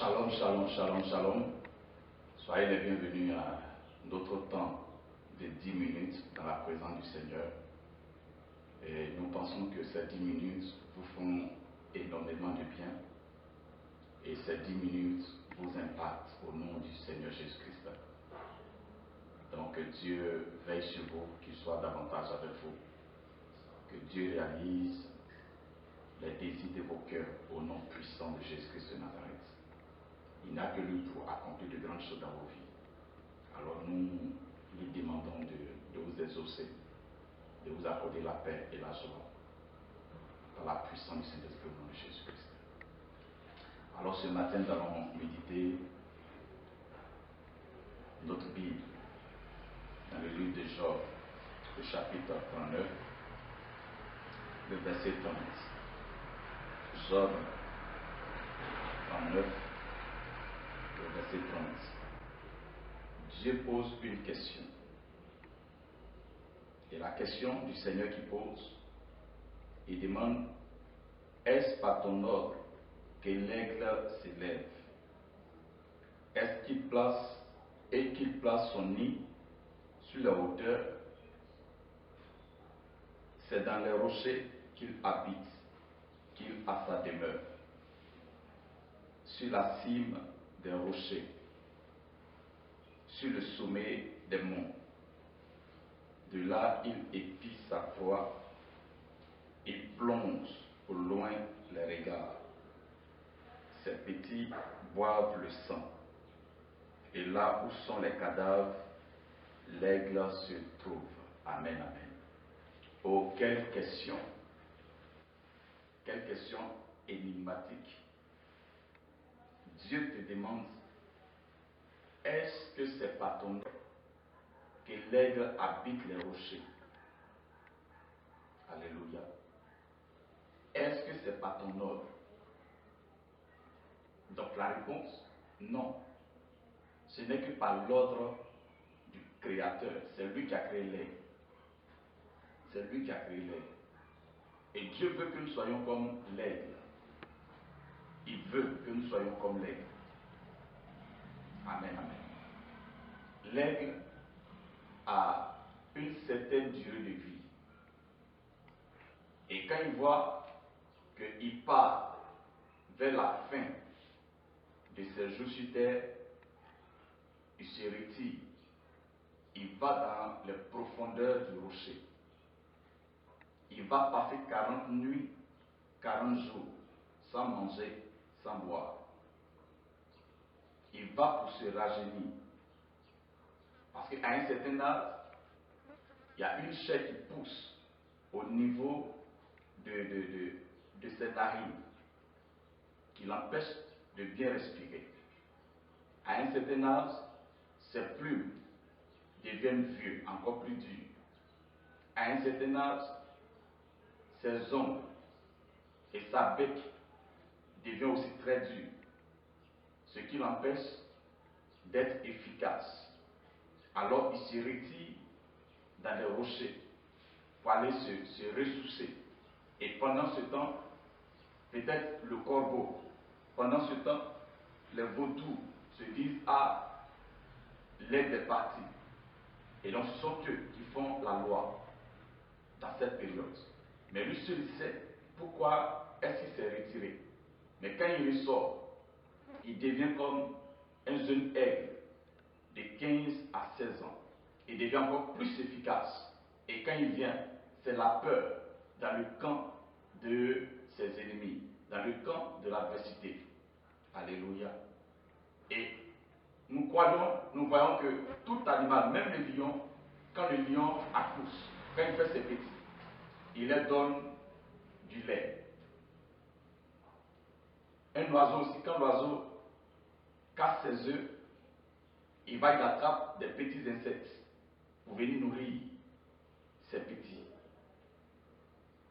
Shalom, shalom, shalom, shalom. Soyez les bienvenus à notre temps de 10 minutes dans la présence du Seigneur. Et nous pensons que ces 10 minutes vous font énormément de bien. Et ces 10 minutes vous impactent au nom du Seigneur Jésus-Christ. Donc que Dieu veille sur vous, qu'il soit davantage avec vous. Que Dieu réalise les désirs de vos cœurs au nom puissant de Jésus-Christ de Nazareth. Il n'a que lui pour accomplir de grandes choses dans vos vies. Alors nous lui demandons de vous exaucer, de vous accorder la paix et la joie par la puissance du Saint-Esprit au nom de Jésus-Christ. Alors ce matin, nous allons méditer notre Bible dans le livre de Job, le chapitre 39, le verset 30. Job 39, le verset 30. Dieu pose une question. Et la question du Seigneur qui pose, il demande, est-ce par ton ordre que l'aigle s'élève? Est-ce qu'il place son nid sur la hauteur? C'est dans les rochers qu'il habite, qu'il a sa demeure. Sur la cime des rochers, sur le sommet des monts. De là, il épie sa proie, il plonge au loin les regards. Ses petits boivent le sang. Et là où sont les cadavres, l'aigle se trouve. Amen, amen. Oh, quelle question énigmatique. Dieu te demande, est-ce que c'est par ton ordre que l'aigle habite les rochers? Alléluia. Est-ce que c'est par ton ordre? Donc la réponse, non. Ce n'est que par l'ordre du Créateur. C'est lui qui a créé l'aigle. C'est lui qui a créé l'aigle. Et Dieu veut que nous soyons comme l'aigle. Il veut que nous soyons comme l'aigle. Amen, amen. L'aigle a une certaine durée de vie. Et quand il voit qu'il part vers la fin de ses jours sur terre, il se retire. Il va dans les profondeurs du rocher. Il va passer 40 nuits, 40 jours, sans manger, sans boire. Il va pour se rajeunir. Parce qu'à un certain âge, il y a une chair qui pousse au niveau de ses narines, qui l'empêche de bien respirer. À un certain âge, ses plumes deviennent vieux, encore plus dures. À un certain âge, ses ongles et sa bec deviennent aussi très durs, ce qui l'empêche d'être efficace. Alors il se retire dans les rochers pour aller se ressourcer. Et pendant ce temps, peut-être le corbeau, pendant ce temps, les vautours se disent, ah, l'aigle est parti. Et donc ce sont eux qui font la loi dans cette période. Mais lui seul sait pourquoi est-ce qu'il s'est retiré. Mais quand il ressort, il devient comme un jeune aigle de 15 à 16 ans. Il devient encore plus efficace. Et quand il vient, c'est la peur dans le camp de ses ennemis, dans le camp de l'adversité. Alléluia. Et nous voyons que tout animal, même le lion, quand le lion accouche, quand il fait ses petits, il leur donne du lait. Un oiseau aussi, quand l'oiseau casse ses œufs, il attrape des petits insectes pour venir nourrir ses petits.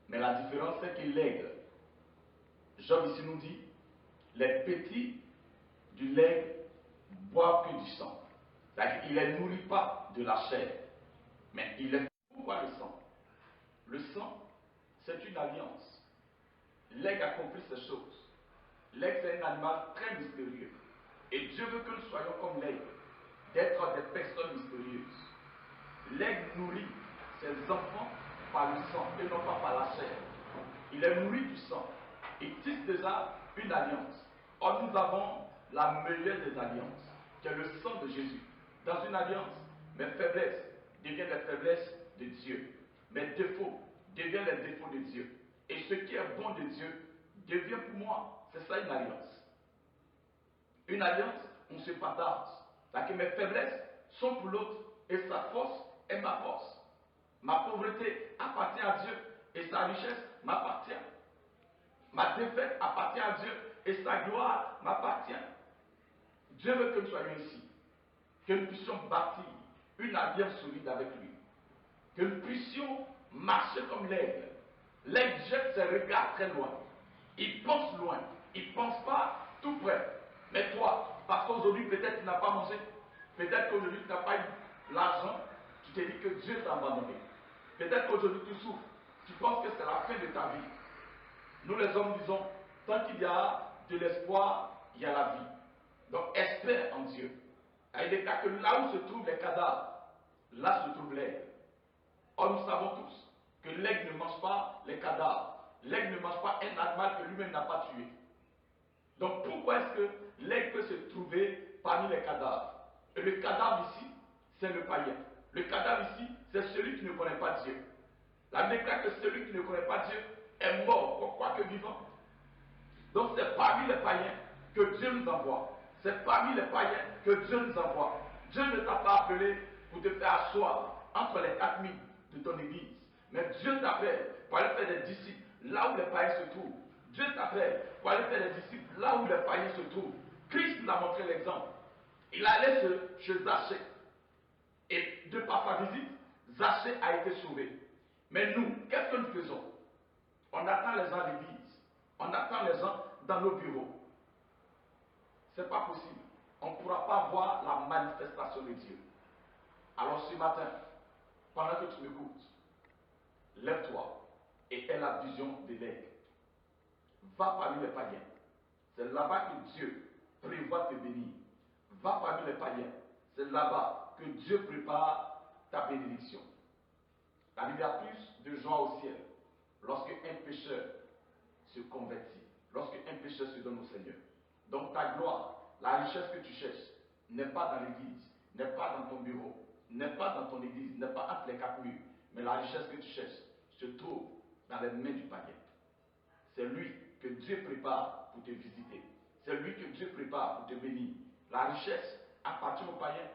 Mais la différence, c'est que l'aigle, Job ici nous dit, les petits du lait boivent que du sang. C'est-à-dire qu'il ne les nourrit pas de la chair, mais il les... Pourquoi le sang? Le sang, c'est une alliance. L'aigle accomplit ces choses. L'aigle, c'est un animal très mystérieux. Et Dieu veut que nous soyons comme l'aigle, d'être des personnes mystérieuses. L'aigle nourrit ses enfants par le sang et non pas par la chair. Il est nourri du sang. Il tisse déjà une alliance. Or, nous avons la meilleure des alliances, qui est le sang de Jésus. Dans une alliance, mes faiblesses deviennent les faiblesses de Dieu. Mes défauts deviennent les défauts de Dieu. Et ce qui est bon de Dieu devient pour moi. C'est ça une alliance. Une alliance, on se partage. C'est-à-dire que mes faiblesses sont pour l'autre et sa force est ma force. Ma pauvreté appartient à Dieu et sa richesse m'appartient. Ma défaite appartient à Dieu et sa gloire m'appartient. Dieu veut que nous soyons ici, que nous puissions bâtir une alliance solide avec lui, que nous puissions marcher comme l'aigle. L'aigle jette ses regards très loin. Il pense loin. Il ne pense pas tout près. Mais toi, parce qu'aujourd'hui peut-être tu n'as pas mangé, peut-être qu'aujourd'hui tu n'as pas eu l'argent, tu te dis que Dieu t'a abandonné. Peut-être qu'aujourd'hui tu souffres, tu penses que c'est la fin de ta vie. Nous les hommes disons, tant qu'il y a de l'espoir, il y a la vie. Donc espère en Dieu. Il est cas que là où se trouvent les cadavres, là se trouve l'aigle. Or nous savons tous que l'aigle ne mange pas les cadavres. L'aigle ne mange pas un animal que lui-même n'a pas tué. Donc pourquoi est-ce que l'aigle peut se trouver parmi les cadavres? Et le cadavre ici, c'est le païen. Le cadavre ici, c'est celui qui ne connaît pas Dieu. La Bible déclare que celui qui ne connaît pas Dieu est mort, quoique vivant. Donc c'est parmi les païens que Dieu nous envoie. C'est parmi les païens que Dieu nous envoie. Dieu ne t'a pas appelé pour te faire asseoir entre les 4000 de ton église. Mais Dieu t'appelle pour aller faire des disciples là où les païens se trouvent. Dieu t'appelle pour aller faire des disciples là où les païens se trouvent. Christ nous a montré l'exemple. Il allait chez Zachée. Et de par sa visite, Zachée a été sauvé. Mais nous, qu'est-ce que nous faisons? On attend les gens à l'église. On attend les gens dans nos bureaux. Ce n'est pas possible. On ne pourra pas voir la manifestation de Dieu. Alors ce matin, pendant que tu m'écoutes, lève-toi et aie la vision de l'aigle. Va parmi les païens. C'est là-bas que Dieu prévoit te bénir. Va parmi les païens. C'est là-bas que Dieu prépare ta bénédiction. Il y a plus de joie au ciel lorsque un pécheur se convertit, lorsque un pécheur se donne au Seigneur. Donc ta gloire, la richesse que tu cherches, n'est pas dans l'église, n'est pas dans ton bureau, n'est pas dans ton église, n'est pas entre les 4 murs, mais la richesse que tu cherches se trouve dans les mains du païen. C'est lui que Dieu prépare pour te visiter. C'est lui que Dieu prépare pour te bénir. La richesse appartient au païen.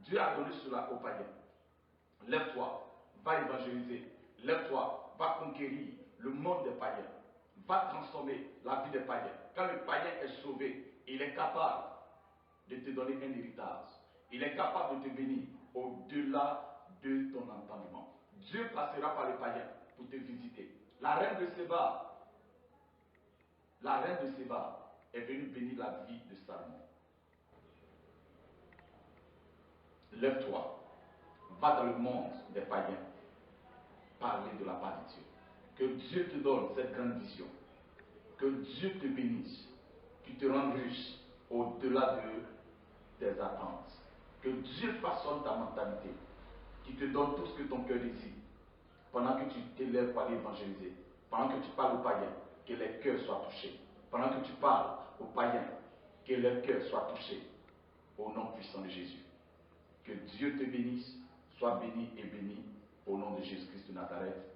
Dieu a donné cela au païen. Lève-toi, va évangéliser. Lève-toi, va conquérir le monde des païens. Va transformer la vie des païens. Quand le païen est sauvé, il est capable de te donner un héritage. Il est capable de te bénir au-delà de ton entendement. Dieu passera par les païens pour te visiter. La reine de Séba est venue bénir la vie de Salomon. Lève-toi, va dans le monde des païens, parler de la part de Dieu. Que Dieu te donne cette grande vision. Que Dieu te bénisse, qu'il te rende riche au-delà de tes attentes. Que Dieu façonne ta mentalité, qu'il te donne tout ce que ton cœur désire. Pendant que tu t'élèves pour aller évangéliser, pendant que tu parles aux païens, que les cœurs soient touchés. Pendant que tu parles aux païens, que les cœurs soient touchés. Au nom puissant de Jésus. Que Dieu te bénisse, sois béni et béni au nom de Jésus-Christ de Nazareth.